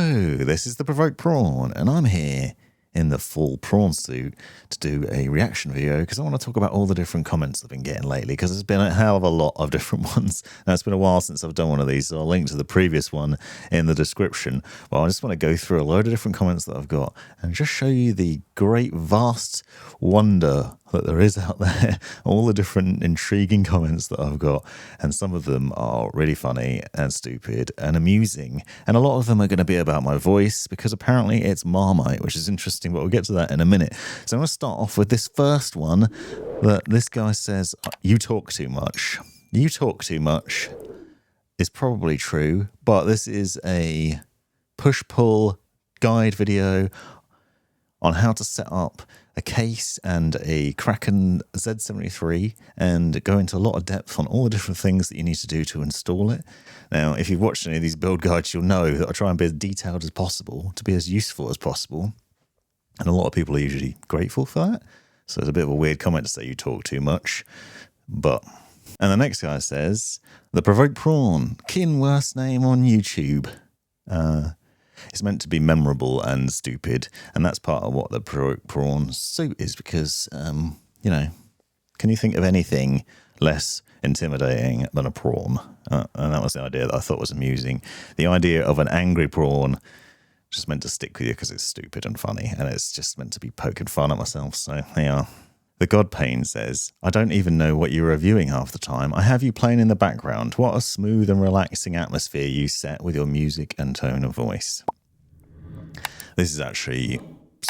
Hello, this is the Provoked Prawn, and I'm here in the full prawn suit to do a reaction video because I want to talk about all the different comments I've been getting lately, because there's been a hell of a lot of different ones. Now, it's been a while since I've done one of these, so I'll link to the previous one in the description. Well, I just want to go through a load of different comments that I've got and just show you the great vast wonder that there is out there, all the different intriguing comments that I've got, and some of them are really funny and stupid and amusing, and a lot of them are going to be about my voice because apparently it's Marmite, which is interesting, but we'll get to that in a minute. So I'm going to start off with this first one that this guy says, "You talk too much." You talk too much is probably true, but this is a push-pull guide video on how to set up a case and a Kraken Z73 and go into a lot of depth on all the different things that you need to do to install it. Now, if you've watched any of these build guides, you'll know that I try and be as detailed as possible to be as useful as possible. And a lot of people are usually grateful for that. So it's a bit of a weird comment to say you talk too much. But, and the next guy says, "The Provoked Prawn, kin worst name on YouTube." It's meant to be memorable and stupid, and that's part of what the Provoked Prawn suit is, because, you know, can you think of anything less intimidating than a prawn? And that was the idea that I thought was amusing. The idea of an angry prawn just meant to stick with you because it's stupid and funny, and it's just meant to be poking fun at myself, so there you are. The Godpain says, "I don't even know what you're reviewing half the time. I have you playing in the background. What a smooth and relaxing atmosphere you set with your music and tone of voice." This is actually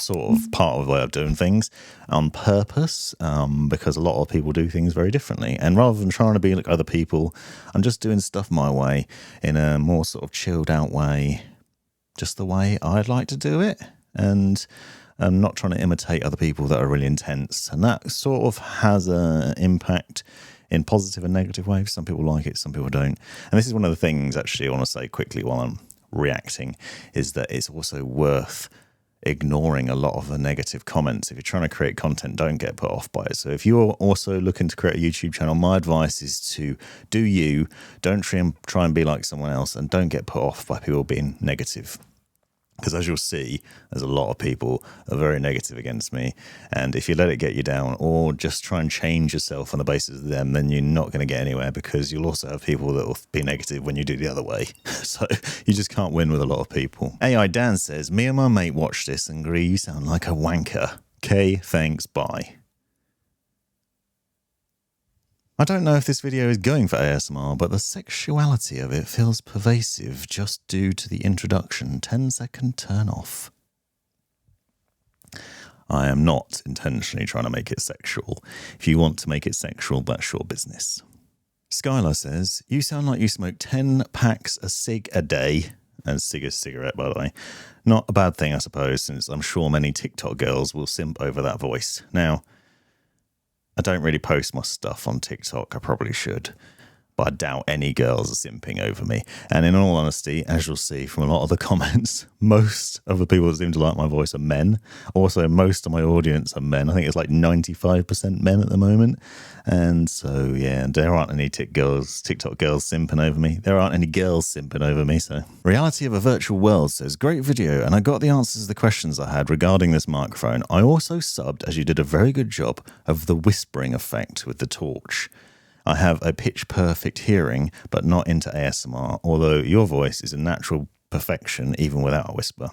sort of part of the way of doing things on purpose, because a lot of people do things very differently. And rather than trying to be like other people, I'm just doing stuff my way in a more sort of chilled out way, just the way I'd like to do it. And I'm not trying to imitate other people that are really intense. And that sort of has an impact in positive and negative ways. Some people like it, some people don't. And this is one of the things, actually, I want to say quickly while I'm reacting, is that it's also worth ignoring a lot of the negative comments. If you're trying to create content, don't get put off by it. So if you're also looking to create a YouTube channel, my advice is to do you, don't try and be like someone else, and don't get put off by people being negative. Because as you'll see, there's a lot of people that are very negative against me. And if you let it get you down or just try and change yourself on the basis of them, then you're not going to get anywhere, because you'll also have people that will be negative when you do the other way. So you just can't win with a lot of people. AI Dan says, "Me and my mate watched this and agree you sound like a wanker. Okay, thanks, bye." I don't know if this video is going for ASMR, but the sexuality of it feels pervasive just due to the introduction. 10-second turn off. I am not intentionally trying to make it sexual. If you want to make it sexual, that's your business. Skylar says, "You sound like you smoke 10 packs a cig a day." And cig is cigarette, by the way. Not a bad thing, I suppose, since I'm sure many TikTok girls will simp over that voice. Now, I don't really post my stuff on TikTok. I probably should, but I doubt any girls are simping over me. And in all honesty, as you'll see from a lot of the comments, most of the people that seem to like my voice are men. Also, most of my audience are men. I think it's like 95% men at the moment. And so, yeah, there aren't any TikTok girls simping over me. There aren't any girls simping over me, so. Reality of a Virtual World says, "Great video, and I got the answers to the questions I had regarding this microphone. I also subbed, as you did a very good job of the whispering effect with the torch. I have a pitch-perfect hearing, but not into ASMR, although your voice is a natural perfection even without a whisper.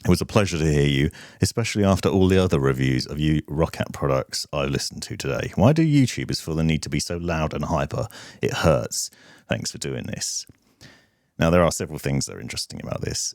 It was a pleasure to hear you, especially after all the other reviews of you Roccat products I've listened to today. Why do YouTubers feel the need to be so loud and hyper? It hurts. Thanks for doing this." Now, there are several things that are interesting about this.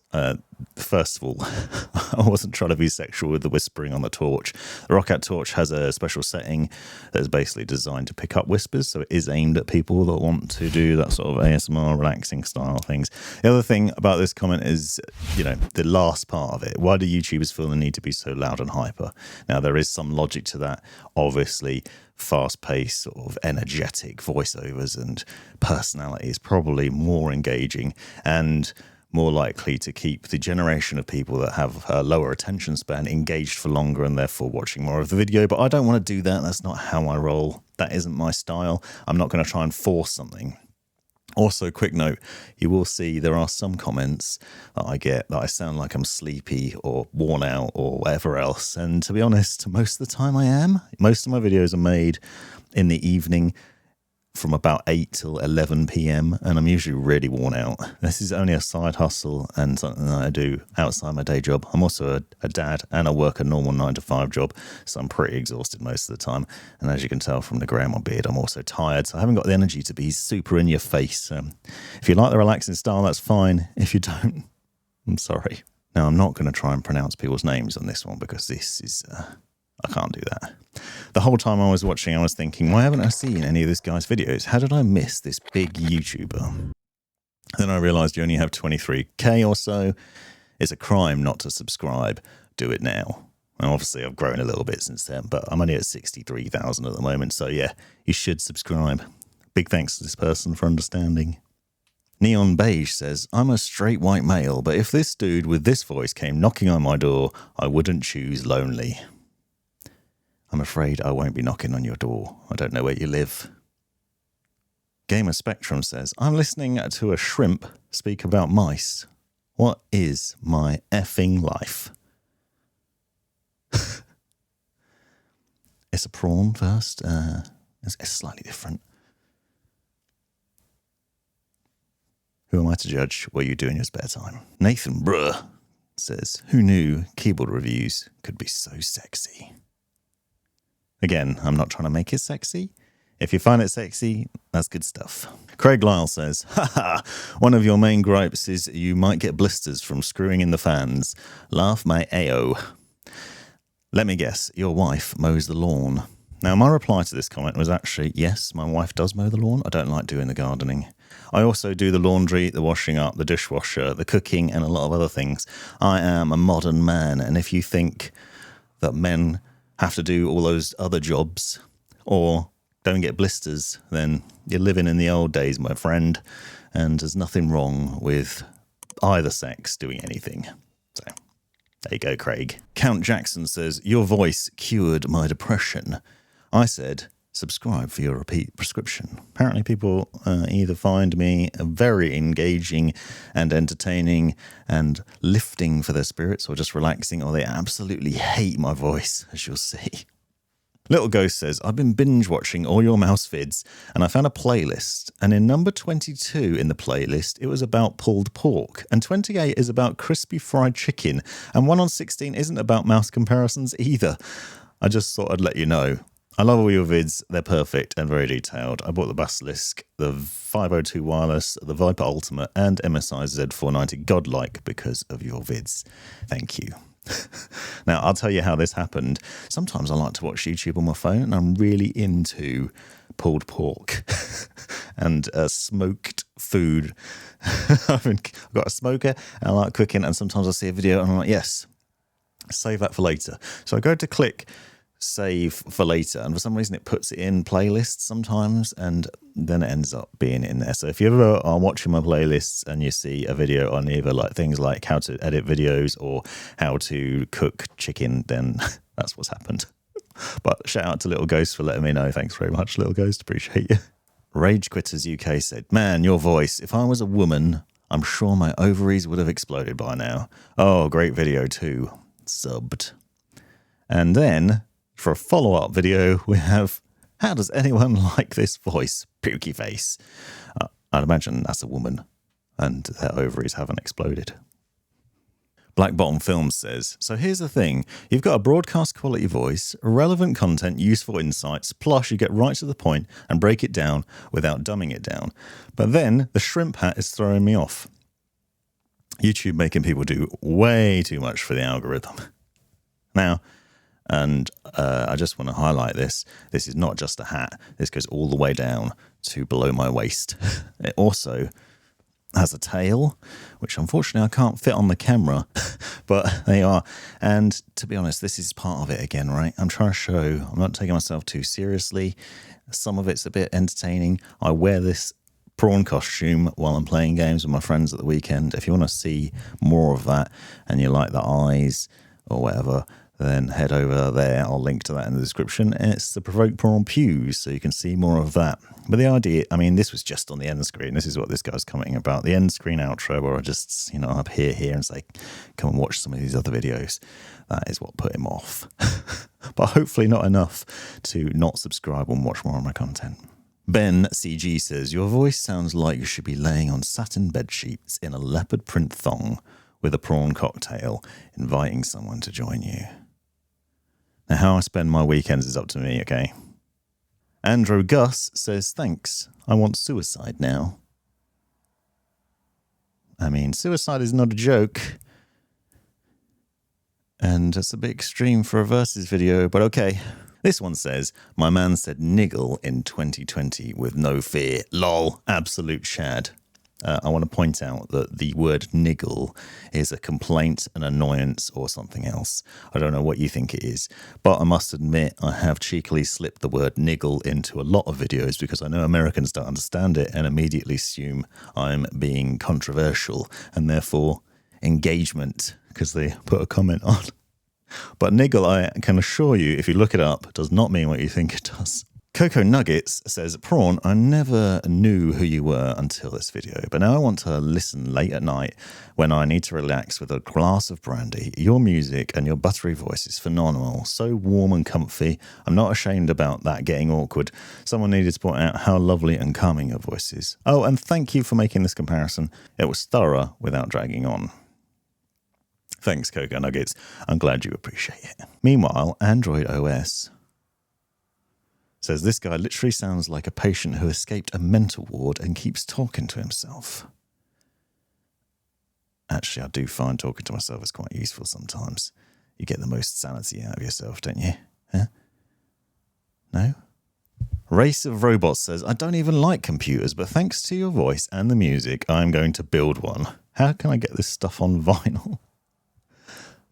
First of all, I wasn't trying to be sexual with the whispering on the torch. The Roccat torch has a special setting that is basically designed to pick up whispers, so it is aimed at people that want to do that sort of ASMR relaxing style things. The other thing about this comment is, you know, the last part of it. Why do YouTubers feel the need to be so loud and hyper? Now, there is some logic to that. Obviously, fast-paced, sort of energetic voiceovers and personality is probably more engaging and more likely to keep the generation of people that have a lower attention span engaged for longer and therefore watching more of the video. But I don't want to do that. That's not how I roll. That isn't my style. I'm not going to try and force something. Also, quick note, you will see there are some comments that I get that I sound like I'm sleepy or worn out or whatever else. And to be honest, most of the time I am. Most of my videos are made in the evening from about 8 till 11 p.m. and I'm usually really worn out. This is only a side hustle and something that I do outside my day job. I'm also a dad and I work a normal 9-to-5 job, so I'm pretty exhausted most of the time. And as you can tell from the grey on my beard, I'm also tired, so I haven't got the energy to be super in your face. If you like the relaxing style, that's fine. If you don't, I'm sorry. Now, I'm not going to try and pronounce people's names on this one because this is... I can't do that. The whole time I was watching, I was thinking, why haven't I seen any of this guy's videos? How did I miss this big YouTuber? Then I realised you only have 23k or so. It's a crime not to subscribe. Do it now. And obviously, I've grown a little bit since then, but I'm only at 63,000 at the moment. So yeah, you should subscribe. Big thanks to this person for understanding. Neon Beige says, I'm a straight white male, but if this dude with this voice came knocking on my door, I wouldn't choose lonely. I'm afraid I won't be knocking on your door. I don't know where you live. Gamer Spectrum says, I'm listening to a shrimp speak about mice. What is my effing life? It's a prawn first. It's slightly different. Who am I to judge what you do in your spare time? Nathan Bruh says, who knew keyboard reviews could be so sexy? Again, I'm not trying to make it sexy. If you find it sexy, that's good stuff. Craig Lyle says, haha, one of your main gripes is you might get blisters from screwing in the fans. Laugh my AO. Let me guess, your wife mows the lawn. Now, my reply to this comment was actually, yes, my wife does mow the lawn. I don't like doing the gardening. I also do the laundry, the washing up, the dishwasher, the cooking, and a lot of other things. I am a modern man, and if you think that men have to do all those other jobs or don't get blisters, then you're living in the old days, my friend, and there's nothing wrong with either sex doing anything. So there you go, Craig. Count Jackson says, your voice cured my depression. I said, subscribe for your repeat prescription. Apparently people either find me very engaging and entertaining and lifting for their spirits or just relaxing, or they absolutely hate my voice, as you'll see. Little Ghost says, I've been binge watching all your mouse vids and I found a playlist, and in number 22 in the playlist it was about pulled pork, and 28 is about crispy fried chicken, and 1 on 16 isn't about mouse comparisons either. I just thought I'd let you know. I love all your vids, they're perfect and very detailed. I bought the Basilisk, the 502 Wireless, the Viper Ultimate and MSI Z490 Godlike because of your vids. Thank you. Now, I'll tell you how this happened. Sometimes I like to watch YouTube on my phone and I'm really into pulled pork and smoked food. I've got a smoker and I like cooking, and sometimes I see a video and I'm like, yes, save that for later. So I go to click save for later, and for some reason it puts it in playlists sometimes, and then it ends up being in there. So if you ever are watching my playlists and you see a video on either like things like how to edit videos or how to cook chicken, then that's what's happened. But shout out to Little Ghost for letting me know. Thanks very much, Little Ghost, appreciate you. Rage Quitters UK said, man, your voice, if I was a woman, I'm sure my ovaries would have exploded by now. Oh, great video too. Subbed. And then for a follow-up video, we have, how does anyone like this voice? Pukey face. I'd imagine that's a woman, and their ovaries haven't exploded. Black Bottom Films says, so here's the thing. You've got a broadcast quality voice, relevant content, useful insights, plus you get right to the point and break it down without dumbing it down. But then the shrimp hat is throwing me off. YouTube making people do way too much for the algorithm. Now, and I just want to highlight this. This is not just a hat. This goes all the way down to below my waist. It also has a tail, which unfortunately I can't fit on the camera, but they are. And to be honest, this is part of it again, right? I'm trying to show I'm not taking myself too seriously. Some of it's a bit entertaining. I wear this prawn costume while I'm playing games with my friends at the weekend. If you want to see more of that and you like the eyes or whatever, then head over there. I'll link to that in the description. It's the Provoked Prawn Pews, so you can see more of that. But the idea, I mean, this was just on the end screen. This is what this guy's commenting about. The end screen outro where I just, up here and say, come and watch some of these other videos. That is what put him off. But hopefully not enough to not subscribe and watch more of my content. Ben CG says, your voice sounds like you should be laying on satin bed sheets in a leopard print thong with a prawn cocktail, inviting someone to join you. Now, how I spend my weekends is up to me, okay? Andrew Gus says, thanks, I want suicide now. I mean, suicide is not a joke. And it's a bit extreme for a versus video, but okay. This one says, my man said niggle in 2020 with no fear. Lol, absolute shad. I want to point out that the word niggle is a complaint, an annoyance, or something else. I don't know what you think it is, but I must admit I have cheekily slipped the word niggle into a lot of videos because I know Americans don't understand it and immediately assume I'm being controversial and therefore engagement because they put a comment on. But niggle, I can assure you, if you look it up, does not mean what you think it does. Coco Nuggets says, Prawn, I never knew who you were until this video, but now I want to listen late at night when I need to relax with a glass of brandy. Your music and your buttery voice is phenomenal, so warm and comfy. I'm not ashamed about that getting awkward. Someone needed to point out how lovely and calming your voice is. Oh, and thank you for making this comparison. It was thorough without dragging on. Thanks, Coco Nuggets. I'm glad you appreciate it. Meanwhile, Android OS says, this guy literally sounds like a patient who escaped a mental ward and keeps talking to himself. Actually, I do find talking to myself is quite useful sometimes. You get the most sanity out of yourself, don't you? Huh? No? Race of Robots says, I don't even like computers, but thanks to your voice and the music, I'm going to build one. How can I get this stuff on vinyl?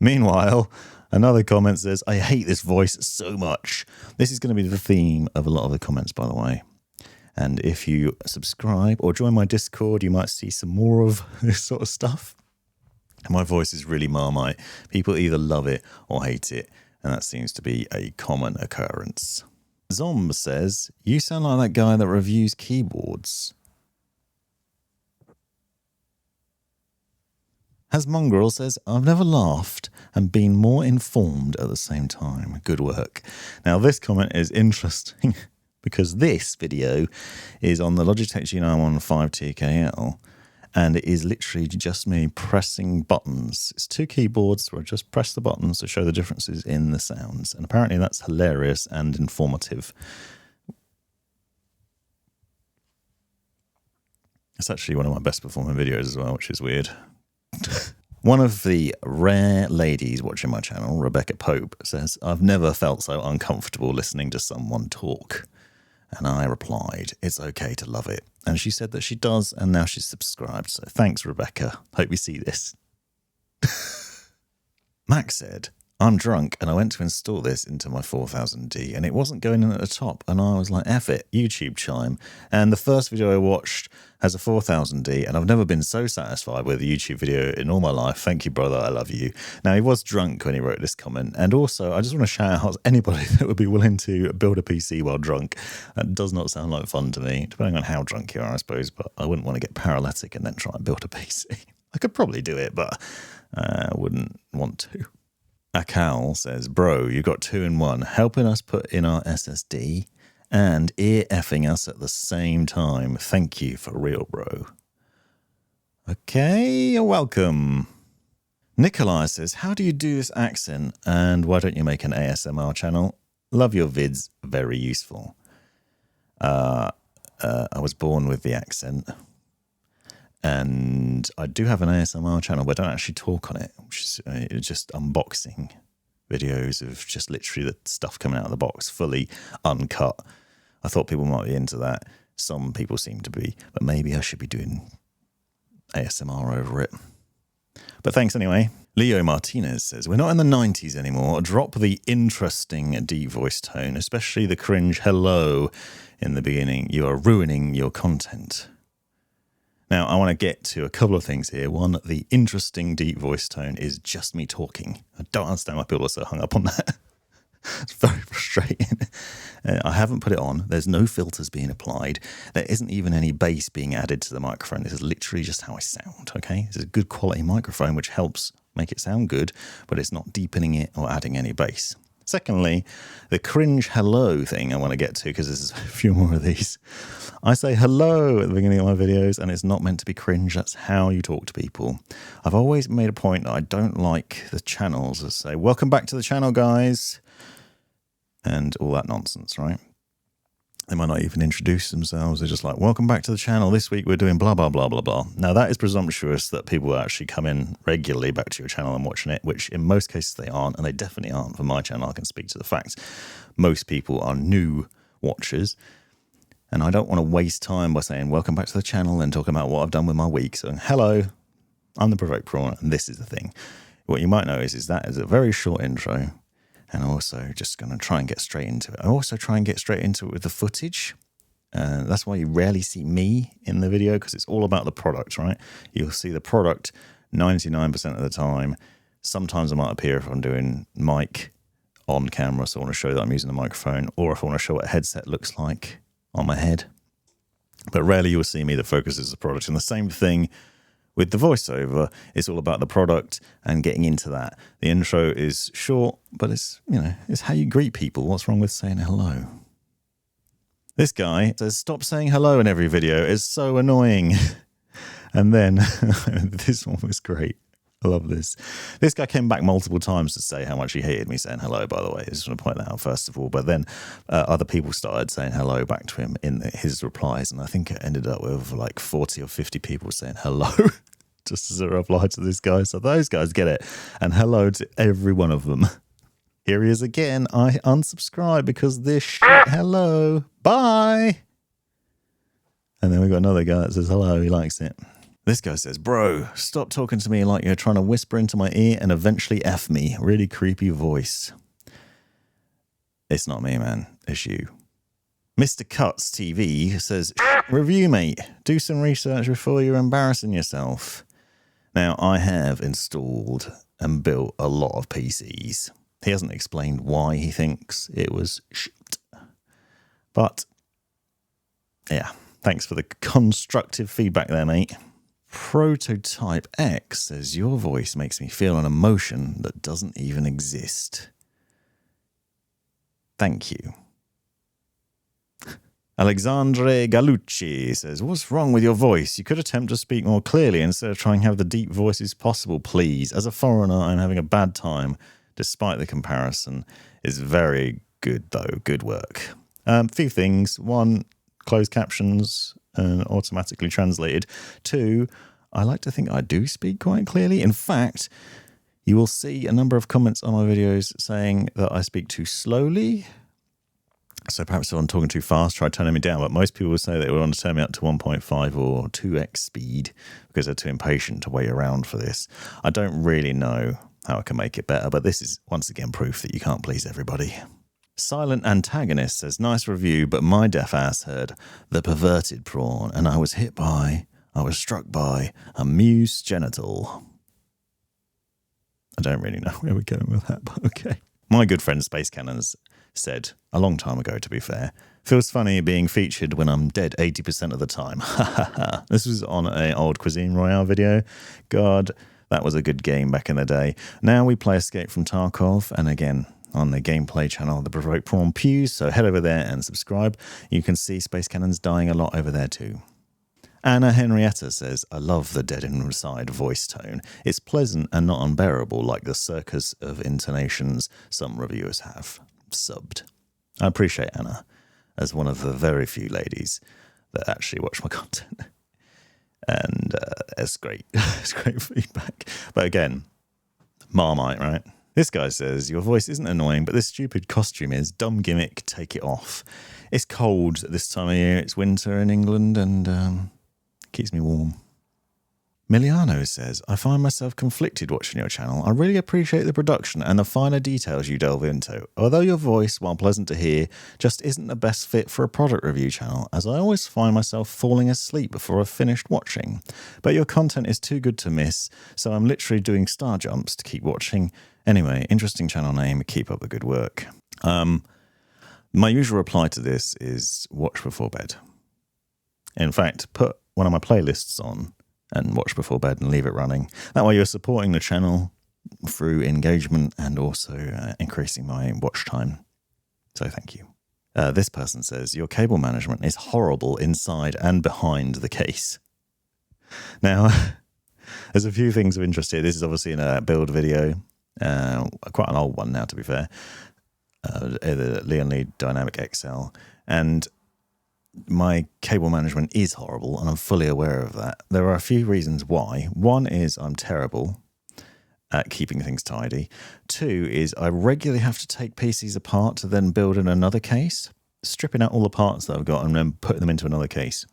Meanwhile, another comment says, I hate this voice so much. This is going to be the theme of a lot of the comments, by the way. And if you subscribe or join my Discord, you might see some more of this sort of stuff. My voice is really Marmite. People either love it or hate it. And that seems to be a common occurrence. Zomb says, you sound like that guy that reviews keyboards. As Mongrel says, I've never laughed and been more informed at the same time. Good work. Now, this comment is interesting because this video is on the Logitech G915 TKL and it is literally just me pressing buttons. It's two keyboards where I just press the buttons to show the differences in the sounds. And apparently that's hilarious and informative. It's actually one of my best performing videos as well, which is weird. One of the rare ladies watching my channel, Rebecca Pope, says, I've never felt so uncomfortable listening to someone talk. And I replied, it's okay to love it. And she said that she does, and now she's subscribed. So thanks, Rebecca. Hope you see this. Max said, I'm drunk and I went to install this into my 4000D and it wasn't going in at the top. And I was like, F it, YouTube chime. And the first video I watched has a 4000D and I've never been so satisfied with a YouTube video in all my life. Thank you, brother. I love you. Now, he was drunk when he wrote this comment. And also, I just want to shout out anybody that would be willing to build a PC while drunk. That does not sound like fun to me, depending on how drunk you are, I suppose. But I wouldn't want to get paralytic and then try and build a PC. I could probably do it, but I wouldn't want to. Akal says, bro, you got 2 in 1, helping us put in our SSD and ear effing us at the same time. Thank you for real, bro. Okay, you're welcome. Nikolai says, how do you do this accent and why don't you make an ASMR channel? Love your vids, very useful. I was born with the accent. And I do have an ASMR channel, but I don't actually talk on it, which is just unboxing videos of just literally the stuff coming out of the box, fully uncut. I thought people might be into that. Some people seem to be, but maybe I should be doing ASMR over it. But thanks anyway. Leo Martinez says, we're not in the 90s anymore. Drop the interesting deep voice tone, especially the cringe hello in the beginning. You are ruining your content. Now, I want to get to a couple of things here. One, the interesting deep voice tone is just me talking. I don't understand why people are so hung up on that. It's very frustrating. I haven't put it on. There's no filters being applied. There isn't even any bass being added to the microphone. This is literally just how I sound, okay? This is a good quality microphone, which helps make it sound good, but it's not deepening it or adding any bass. Secondly, the cringe hello thing I want to get to, because there's a few more of these. I say hello at the beginning of my videos, and it's not meant to be cringe. That's how you talk to people. I've always made a point that I don't like the channels that say, welcome back to the channel, guys, and all that nonsense, right? They might not even introduce themselves. They're just like, welcome back to the channel. This week we're doing blah, blah, blah, blah, blah. Now, that is presumptuous that people will actually come in regularly back to your channel and watching it, which in most cases they aren't, and they definitely aren't for my channel. I can speak to the fact. Most people are new watchers, and I don't want to waste time by saying, welcome back to the channel and talking about what I've done with my week. So, hello, I'm the Provoked Prawn, and this is the thing. What you might notice is that is a very short intro. And also just going to try and get straight into it. I also try and get straight into it with the footage. That's why you rarely see me in the video, because it's all about the product, right? You'll see the product 99% of the time. Sometimes I might appear if I'm doing mic on camera, so I want to show that I'm using the microphone, or if I want to show what a headset looks like on my head. But rarely you'll see me that focuses the product. And the same thing with the voiceover, it's all about the product and getting into that. The intro is short, but it's, you know, it's how you greet people. What's wrong with saying hello? This guy says, stop saying hello in every video. It's so annoying. And then this one was great. I love this. This guy came back multiple times to say how much he hated me saying hello, by the way. I just want to point that out first of all. But then other people started saying hello back to him in his replies. And I think it ended up with like 40 or 50 people saying hello just as a reply to this guy. So those guys get it. And hello to every one of them. Here he is again. I unsubscribe because this shit. Hello. Bye. And then we got another guy that says hello. He likes it. This guy says, bro, stop talking to me like you're trying to whisper into my ear and eventually F me. Really creepy voice. It's not me, man. It's you. Mr. Cuts TV says, review, mate. Do some research before you're embarrassing yourself. Now, I have installed and built a lot of PCs. He hasn't explained why he thinks it was shit. But, yeah, thanks for the constructive feedback there, mate. Prototype X says, your voice makes me feel an emotion that doesn't even exist. Thank you. Alexandre Galucci says, what's wrong with your voice? You could attempt to speak more clearly instead of trying to have the deep voices possible, please. As a foreigner, I'm having a bad time, despite the comparison. Is very good, though. Good work. Few things. One, closed captions and automatically translated. Two, I like to think I do speak quite clearly. In fact, you will see a number of comments on my videos saying that I speak too slowly. So perhaps if I'm talking too fast, try turning me down. But most people will say they want to turn me up to 1.5 or 2x speed because they're too impatient to wait around for this. I don't really know how I can make it better, but this is once again proof that you can't please everybody. Silent Antagonist says, nice review, but my deaf ass heard The Perverted Prawn, and I was struck by a muse genital. I don't really know where we're going with that, but okay. My good friend Space Cannons said, a long time ago to be fair, feels funny being featured when I'm dead 80% of the time. This was on an old Cuisine Royale video. God, that was a good game back in the day. Now we play Escape from Tarkov, and again, on the gameplay channel, the Provoked Prawn Pews, so head over there and subscribe. You can see Space Cannons dying a lot over there too. Anna Henrietta says, I love the dead inside voice tone. It's pleasant and not unbearable like the circus of intonations some reviewers have. Subbed. I appreciate Anna as one of the very few ladies that actually watch my content. And it's great. It's great feedback. But again, Marmite, right? This guy says, your voice isn't annoying, but this stupid costume is. Dumb gimmick, take it off. It's cold this time of year. It's winter in England and keeps me warm. Miliano says, I find myself conflicted watching your channel. I really appreciate the production and the finer details you delve into. Although your voice, while pleasant to hear, just isn't the best fit for a product review channel, as I always find myself falling asleep before I've finished watching. But your content is too good to miss, so I'm literally doing star jumps to keep watching. Anyway, interesting channel name. Keep up the good work. My usual reply to this is watch before bed. In fact, put one of my playlists on and watch before bed and leave it running. That way you're supporting the channel through engagement and also increasing my watch time. So thank you. This person says, your cable management is horrible inside and behind the case. Now, there's a few things of interest here. This is obviously in a build video, quite an old one now, to be fair. The Leon Lee Dynamic XL. And my cable management is horrible, and I'm fully aware of that. There are a few reasons why. One is I'm terrible at keeping things tidy. Two is I regularly have to take PCs apart to then build in another case, stripping out all the parts that I've got and then putting them into another case.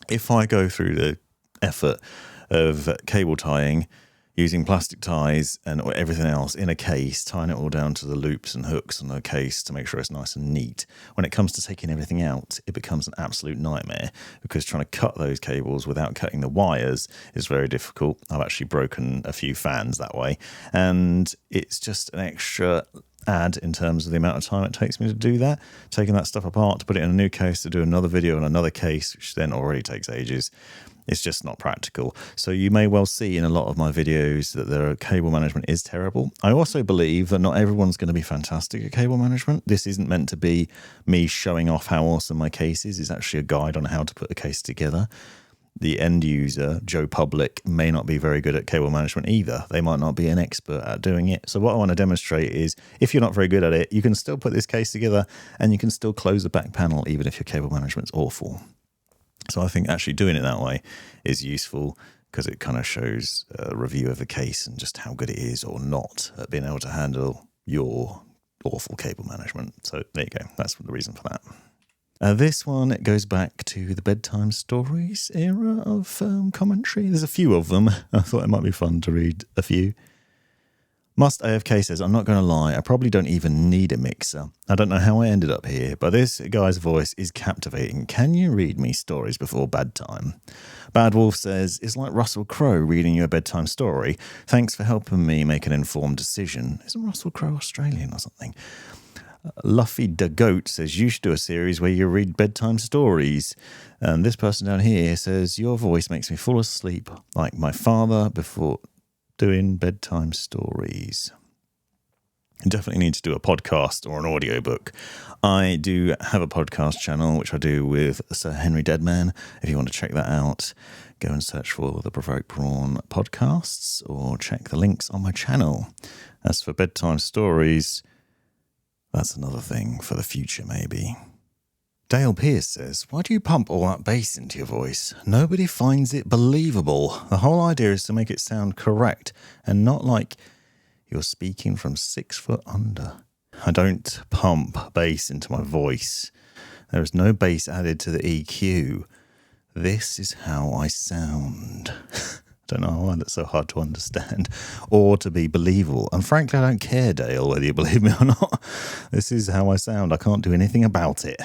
If I go through the effort of cable tying, using plastic ties and everything else in a case, tying it all down to the loops and hooks on the case to make sure it's nice and neat. When it comes to taking everything out, it becomes an absolute nightmare because trying to cut those cables without cutting the wires is very difficult. I've actually broken a few fans that way, and it's just an extra add in terms of the amount of time it takes me to do that. Taking that stuff apart to put it in a new case to do another video on another case, which then already takes ages. It's just not practical. So you may well see in a lot of my videos that their cable management is terrible. I also believe that not everyone's going to be fantastic at cable management. This isn't meant to be me showing off how awesome my case is. It's actually a guide on how to put a case together. The end user, Joe Public, may not be very good at cable management either. They might not be an expert at doing it. So what I want to demonstrate is if you're not very good at it, you can still put this case together and you can still close the back panel even if your cable management's awful. So I think actually doing it that way is useful because it kind of shows a review of the case and just how good it is or not at being able to handle your awful cable management. So there you go. That's the reason for that. This one goes back to the bedtime stories era of commentary. There's a few of them. I thought it might be fun to read a few. Must AFK says, I'm not going to lie, I probably don't even need a mixer. I don't know how I ended up here, but this guy's voice is captivating. Can you read me stories before bedtime? Bad Wolf says, it's like Russell Crowe reading you a bedtime story. Thanks for helping me make an informed decision. Isn't Russell Crowe Australian or something? Luffy the Goat says, you should do a series where you read bedtime stories. And this person down here says, your voice makes me fall asleep like my father before doing bedtime stories. You definitely need to do a podcast or an audiobook. I do have a podcast channel, which I do with Sir Henry Deadman. If you want to check that out, go and search for the Provoked Prawn podcasts or check the links on my channel. As for bedtime stories, that's another thing for the future, maybe. Dale Pierce says, why do you pump all that bass into your voice? Nobody finds it believable. The whole idea is to make it sound correct and not like you're speaking from 6 foot under. I don't pump bass into my voice. There is no bass added to the EQ. This is how I sound. Don't know why that's so hard to understand or to be believable. And frankly, I don't care, Dale, whether you believe me or not. This is how I sound. I can't do anything about it.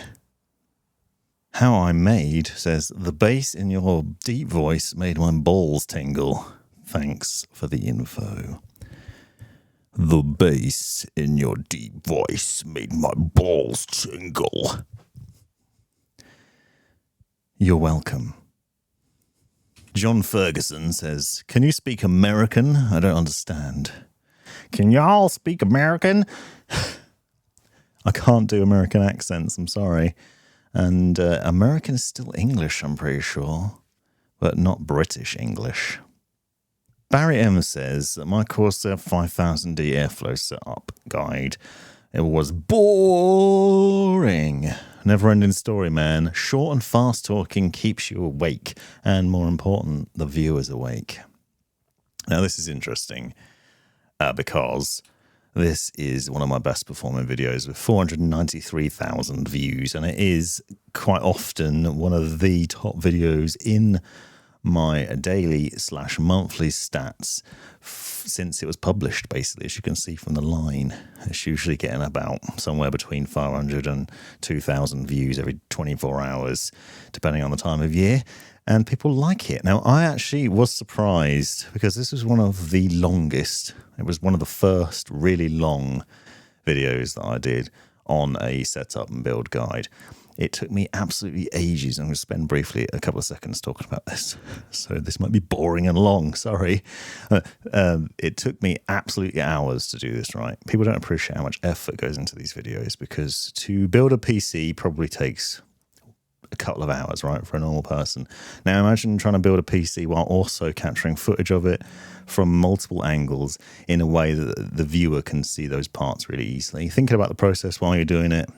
How I'm Made says, the bass in your deep voice made my balls tingle. Thanks for the info. The bass in your deep voice made my balls tingle. You're welcome. John Ferguson says, can you speak American? I don't understand. Can y'all speak American? I can't do American accents, I'm sorry. And American is still English, I'm pretty sure, but not British English. Barry M says that my Corsair 5000D airflow setup guide, it was boring. Never-ending story, man. Short and fast talking keeps you awake, and more important, the viewer's awake. Now, this is interesting because this is one of my best performing videos with 493,000 views, and it is quite often one of the top videos in my daily/monthly stats since it was published, basically. As you can see from the line, it's usually getting about somewhere between 500 and 2,000 views every 24 hours, depending on the time of year. And people like it. Now, I actually was surprised because this was one of the longest. It was one of the first really long videos that I did on a setup and build guide. It took me absolutely ages. I'm going to spend briefly a couple of seconds talking about this. So this might be boring and long, sorry. It took me absolutely hours to do this, right? People don't appreciate how much effort goes into these videos because to build a PC probably takes a couple of hours, right, for a normal person. Now imagine trying to build a PC while also capturing footage of it from multiple angles in a way that the viewer can see those parts really easily. Thinking about the process while you're doing it,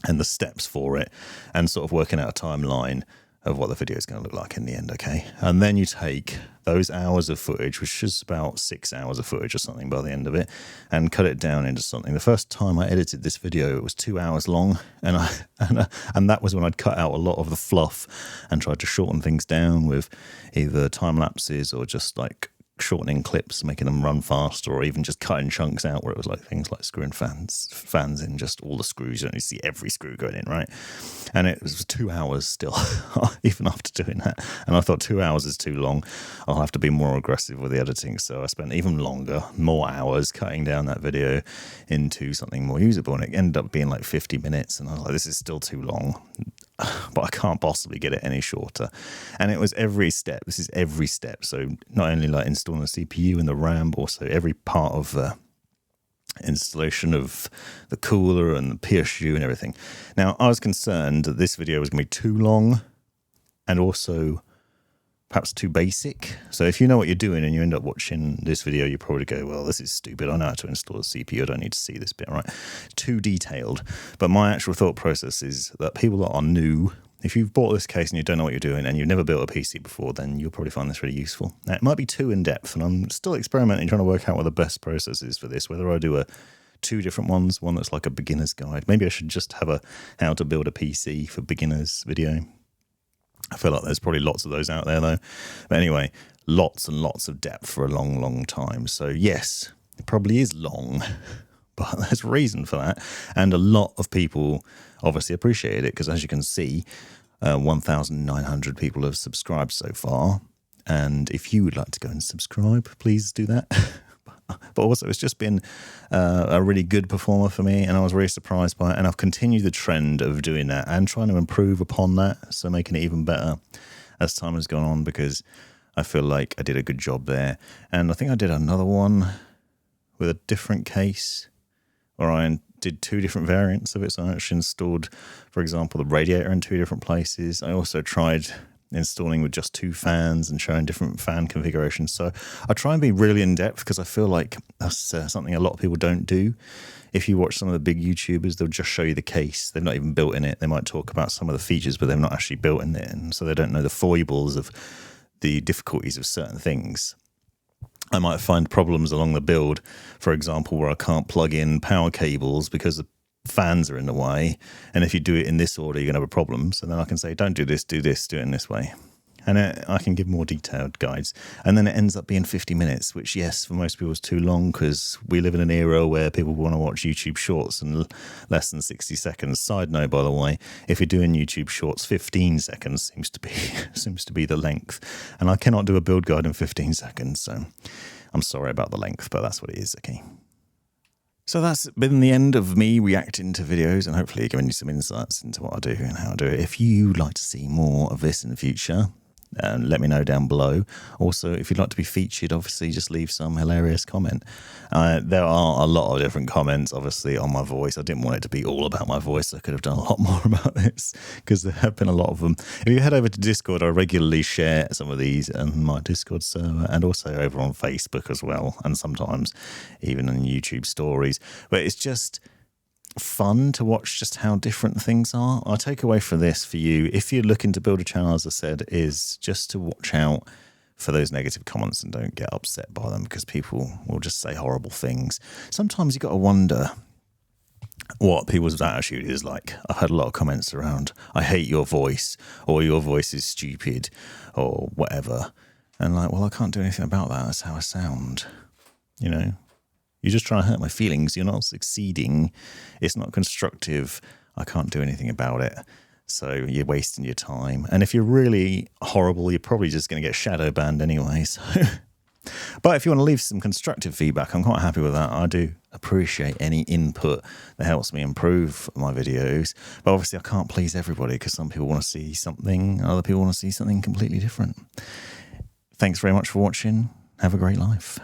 and the steps for it, and sort of working out a timeline of what the video is going to look like in the end, okay? And then you take those hours of footage, which is about 6 hours of footage or something by the end of it, and cut it down into something. The first time I edited this video, it was 2 hours long, and that was when I'd cut out a lot of the fluff and tried to shorten things down with either time lapses or just like shortening clips, making them run faster, or even just cutting chunks out where it was like things like screwing fans in, just all the screws. You don't see every screw going in, right? And it was 2 hours still, even after doing that. And I thought 2 hours is too long. I'll have to be more aggressive with the editing. So I spent even longer, more hours cutting down that video into something more usable. And it ended up being like 50 minutes. And I was like, this is still too long, but I can't possibly get it any shorter. And it was every step. This is every step. So not only like installing the CPU and the RAM, but also every part of the installation of the cooler and the PSU and everything. Now, I was concerned that this video was going to be too long and also perhaps too basic. So if you know what you're doing and you end up watching this video, you probably go, well, this is stupid. I know how to install a CPU. I don't need to see this bit, right? Too detailed. But my actual thought process is that people that are new, if you've bought this case and you don't know what you're doing and you've never built a PC before, then you'll probably find this really useful. Now, it might be too in-depth, and I'm still experimenting, trying to work out what the best process is for this, whether I do two different ones, one that's like a beginner's guide. Maybe I should just have a how to build a PC for beginners video. I feel like there's probably lots of those out there, though. But anyway, lots and lots of depth for a long, long time. So yes, it probably is long, but there's a reason for that. And a lot of people obviously appreciated it because, as you can see, 1,900 people have subscribed so far. And if you would like to go and subscribe, please do that. But also, it's just been a really good performer for me, and I was really surprised by it. And I've continued the trend of doing that and trying to improve upon that, so making it even better as time has gone on, because I feel like I did a good job there. And I think I did another one with a different case, where I did two different variants of it. So I actually installed, for example, the radiator in two different places. I also tried installing with just two fans and showing different fan configurations. So I try and be really in depth because I feel like that's something a lot of people don't do. If you watch some of the big YouTubers, they'll just show you the case. They've not even built in it. They might talk about some of the features, but they've not actually built in it. And so they don't know the foibles of the difficulties of certain things. I might find problems along the build, for example, where I can't plug in power cables because the fans are in the way, and if you do it in this order, you're going to have a problem. So then I can say, don't do this, do this, do it in this way. And I can give more detailed guides. And then it ends up being 50 minutes, which, yes, for most people is too long because we live in an era where people want to watch YouTube shorts in less than 60 seconds. Side note, by the way, if you're doing YouTube shorts, 15 seconds seems to be the length. And I cannot do a build guide in 15 seconds, so I'm sorry about the length, but that's what it is, okay? So that's been the end of me reacting to videos and hopefully giving you some insights into what I do and how I do it. If you'd like to see more of this in the future, let me know down below. Also, if you'd like to be featured, obviously just leave some hilarious comment. There are a lot of different comments, obviously, on my voice. I didn't want it to be all about my voice. I could have done a lot more about this because there have been a lot of them. If you head over to Discord, I regularly share some of these on my Discord server and also over on Facebook as well, and sometimes even on YouTube stories. But it's just fun to watch just how different things are. I take away from this for you, if you're looking to build a channel, as I said, is just to watch out for those negative comments and don't get upset by them because people will just say horrible things. Sometimes you got to wonder, what people's attitude is like. I've had a lot of comments around, I hate your voice, or your voice is stupid, or whatever. And like, well, I can't do anything about that. That's how I sound. You know, you're just trying to hurt my feelings. You're not succeeding. It's not constructive. I can't do anything about it. So you're wasting your time. And if you're really horrible, you're probably just going to get shadow banned anyway. So, but if you want to leave some constructive feedback, I'm quite happy with that. I do appreciate any input that helps me improve my videos. But obviously I can't please everybody, because some people want to see something, other people want to see something completely different. Thanks very much for watching. Have a great life.